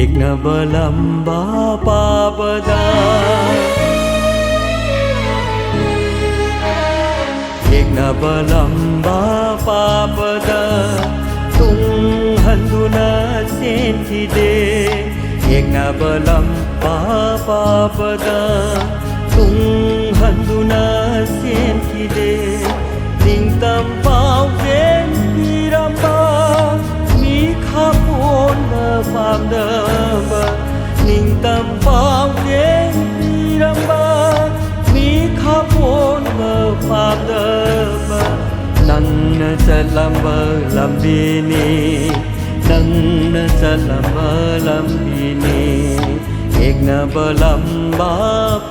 Ekna balamba papada Ekna balamba papada Tung handuna sentide Ekna balamba papada Tung handuna sentide Ning tam pau ven piramba Mi khapon ba pham da ba Ning tam pau ven piramba Mi khapon ba pham da ba Nang na salamba lambini Nang na salamba lambini Ekna balamba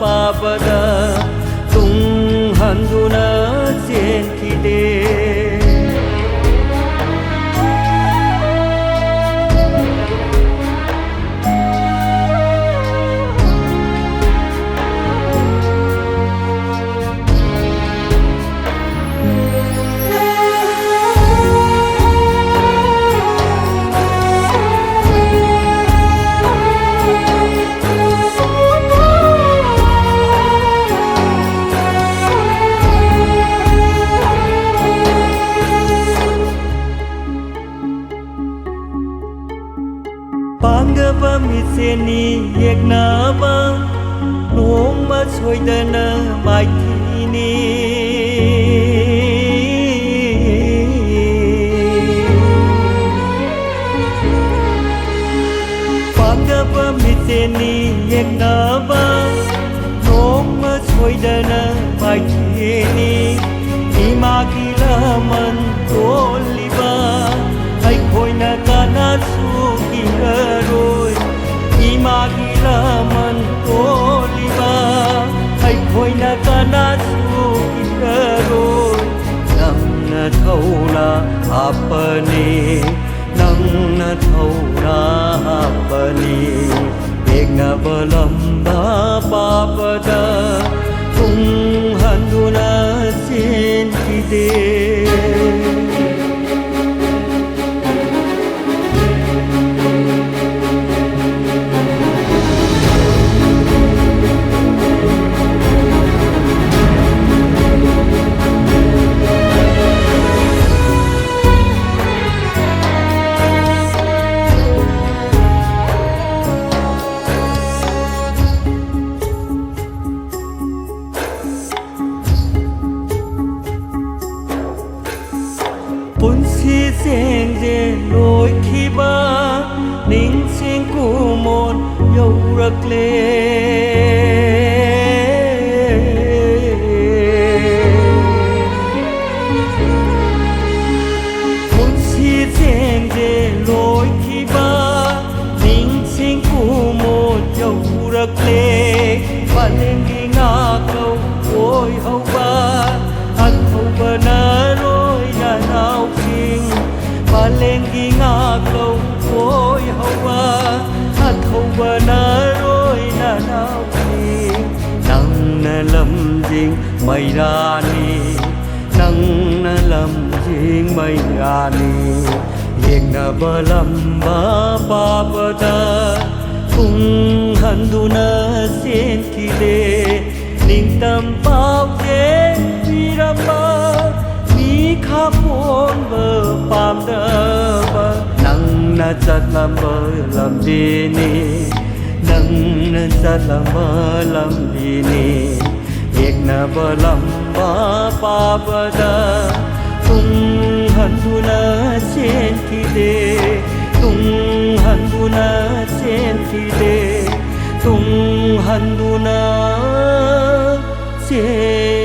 papada Tung handuna sentide Bangga pamiseni ekna ba Nong ma soidana maikini Bangga pamiseni ekna ba Nong ma soidana maikini Ima kilaman toliba Ai khoi na kana su rồi Ima kilaman toliba Ai khoi na kana su rồi Nang na thau na apani Nang na thau na apani Ekna balamba papada Tung handuna sentide Bốn si sen de lối khi ba Ninh sen cu một dâu rắc lê Bốn si sen de lối khi ba Ninh sen cu một dâu rắc lê Và lên ghi ngạc câu ôi hậu ba Anh hậu ba na rồi na nào Ba lên ghi ngạc câu ôi hậu ba Hát hậu ba na rồi na nào khi Nang na lâm dinh mây ra ni Nang na lâm dinh mây ra ni Ekna balamba papada Tung handuna sentide Ning tam pau ven piramba Mi khapon ba pham da ba Nang na salamba lambini Nang na salamba lambini Ekna balamba papada Tung handuna sentide Tung handuna sentide Tung handuna sentide